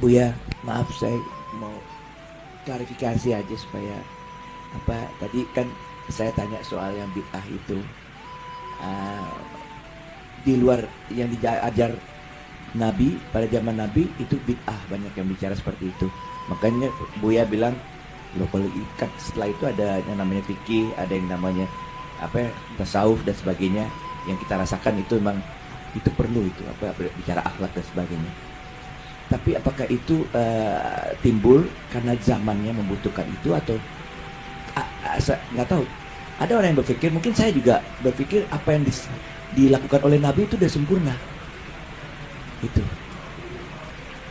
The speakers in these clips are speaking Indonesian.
Buya, maaf saya mau klarifikasi aja supaya tadi kan saya tanya soal yang bid'ah itu di luar yang diajar Nabi pada zaman Nabi itu bid'ah, banyak yang bicara seperti itu. Makanya Buya bilang loh, kalau ikat setelah itu ada yang namanya fikih, ada yang namanya tasawuf dan sebagainya yang kita rasakan itu memang itu perlu itu bicara akhlak dan sebagainya. Tapi apakah itu timbul karena zamannya membutuhkan itu atau nggak tahu. Ada orang yang berpikir, mungkin saya juga berpikir apa yang dilakukan oleh Nabi itu sudah sempurna. Itu.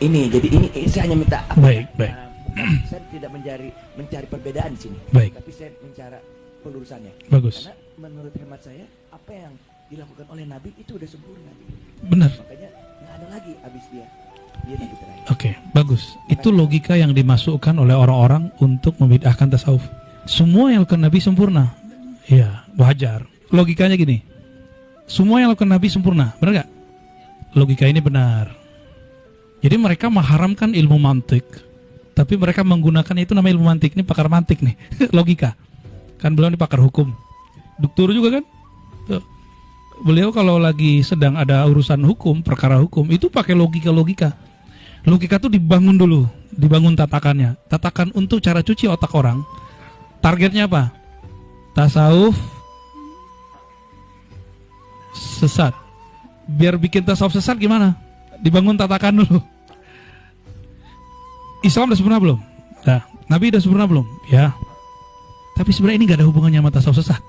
Jadi ini saya hanya minta. Baik. Saya tidak mencari perbedaan di sini. Baik. Tapi saya mencari pelurusannya. Bagus. Karena menurut hemat saya apa yang dilakukan oleh Nabi itu sudah sempurna. Benar. Makanya nggak ada lagi habis dia. Oke, bagus. Itu logika yang dimasukkan oleh orang-orang untuk membid'ahkan tasawuf. Semua yang lakukan Nabi sempurna. Iya, wajar. Logikanya gini. Semua yang lakukan Nabi sempurna, benar gak? Logika ini benar. Jadi mereka mengharamkan ilmu mantik, tapi mereka menggunakan itu namanya ilmu mantik. Ini pakar mantik nih, logika. Kan beliau ini pakar hukum. Doktor juga kan? Tuh. Beliau kalau lagi sedang ada urusan hukum, perkara hukum, itu pakai logika-logika. Logika tuh dibangun dulu, dibangun tatakannya. Tatakan untuk cara cuci otak orang. Targetnya apa? Tasawuf sesat. Biar bikin tasawuf sesat gimana? Dibangun tatakan dulu. Islam udah sempurna belum? Nah, Nabi udah sempurna belum? Ya. Tapi sebenarnya ini gak ada hubungannya sama tasawuf sesat.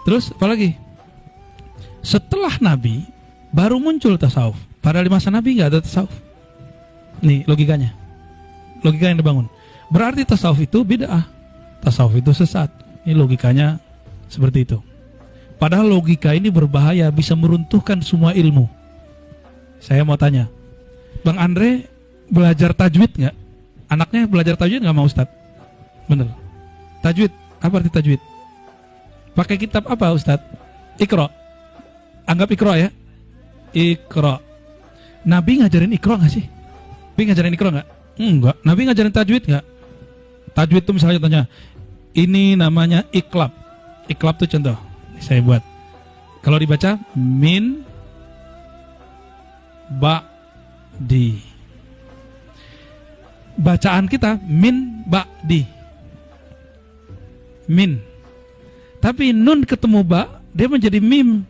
Terus apalagi? Setelah Nabi baru muncul tasawuf. Padahal di masa Nabi gak ada tasawuf. Nih logikanya. Logika yang dibangun. Berarti tasawuf itu bid'ah. Tasawuf itu sesat. Ini logikanya seperti itu. Padahal logika ini berbahaya, bisa meruntuhkan semua ilmu. Saya mau tanya, Bang Andre belajar tajwid nggak? Anaknya belajar tajwid nggak mau Ustadz? Bener. Tajwid, apa arti tajwid? Pakai kitab apa Ustadz? Iqra. Anggap Iqra ya. Iqra. Nabi ngajarin Iqra nggak sih? Nabi ngajarin Iqra nggak? Enggak. Nabi ngajarin tajwid nggak? Tajwid itu misalnya contohnya, ini namanya iklab. Iklab itu contoh. Saya buat. Kalau dibaca min ba di. Bacaan kita min ba di. Min. Tapi nun ketemu ba, dia menjadi mim.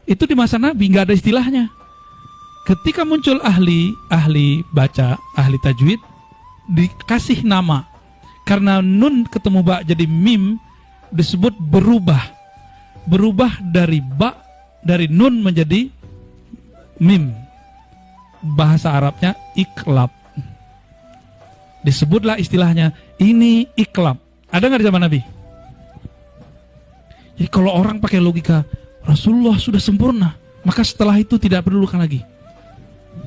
Itu di masa Nabi nggak ada istilahnya. Ketika muncul ahli baca, ahli tajwid, dikasih nama. Karena nun ketemu ba jadi mim, disebut berubah. Berubah dari ba, dari nun menjadi mim. Bahasa Arabnya iklab. Disebutlah istilahnya, ini iklab. Ada nggak di zaman Nabi? Jadi kalau orang pakai logika, Rasulullah sudah sempurna, maka setelah itu tidak perlukan lagi.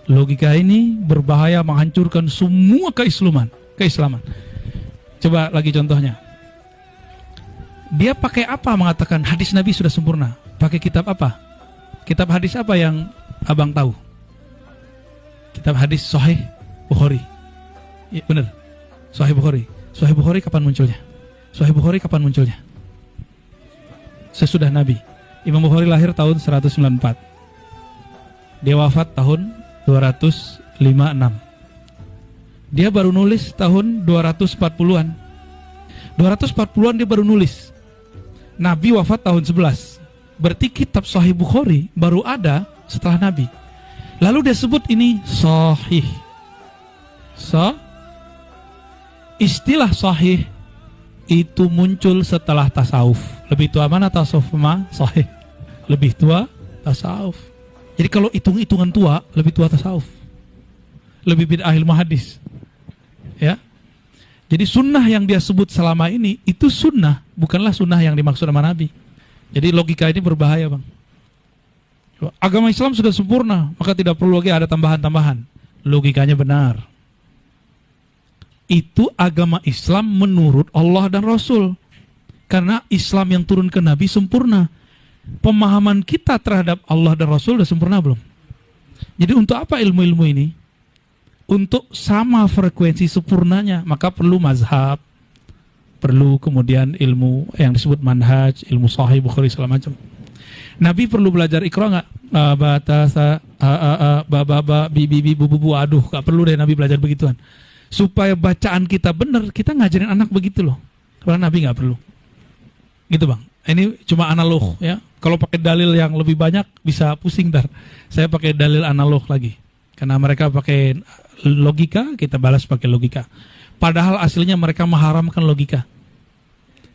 Logika ini berbahaya, menghancurkan semua keislaman. Coba lagi contohnya. Dia pakai apa mengatakan hadis Nabi sudah sempurna? Pakai kitab apa? Kitab hadis apa yang abang tahu? Kitab hadis Sahih Bukhari. Ya, benar. Sahih Bukhari. Sahih Bukhari kapan munculnya? Sahih Bukhari kapan munculnya? Sesudah Nabi. Imam Bukhari lahir tahun 194. Dia wafat tahun 256. Dia baru nulis tahun 240-an. 240-an dia baru nulis. Nabi wafat tahun 11. Berarti kitab Sahih Bukhari baru ada setelah Nabi. Lalu dia sebut ini sahih. Istilah sahih itu muncul setelah tasawuf. Lebih tua mana tasawuf sama sahih? Lebih tua tasawuf. Jadi kalau hitung-hitungan tua, lebih tua tasawuf. Lebih bid'ah ilmu hadis. Ya. Jadi sunnah yang dia sebut selama ini, itu sunnah, bukanlah sunnah yang dimaksud sama Nabi. Jadi logika ini berbahaya, Bang. Agama Islam sudah sempurna, maka tidak perlu lagi ada tambahan-tambahan. Logikanya benar. Itu agama Islam menurut Allah dan Rasul. Karena Islam yang turun ke Nabi sempurna. pemahaman kita terhadap Allah dan Rasul sudah sempurna belum? Jadi untuk apa ilmu-ilmu ini? Untuk sama frekuensi sempurnanya, maka perlu mazhab, perlu kemudian ilmu yang disebut manhaj, ilmu sahih Bukhari segala macam. Nabi perlu belajar Iqra nggak? Batasa, baba, bibi, bubu, aduh, nggak perlu deh Nabi belajar begituan. Supaya bacaan kita benar, kita ngajarin anak begitu loh. Karena Nabi nggak perlu. Gitu bang. Ini cuma analog ya. Kalau pakai dalil yang lebih banyak bisa pusing dar. Saya pakai dalil analog lagi. Karena mereka pakai logika, kita balas pakai logika. Padahal aslinya mereka mengharamkan logika.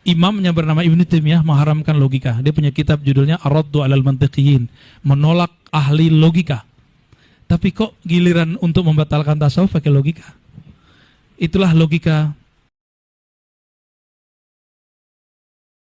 Imamnya bernama Ibnu Taimiyah mengharamkan logika. Dia punya kitab judulnya Ar-Raddu 'alal Mantiqiyin, menolak ahli logika. Tapi kok giliran untuk membatalkan tasawuf pakai logika? Itulah logika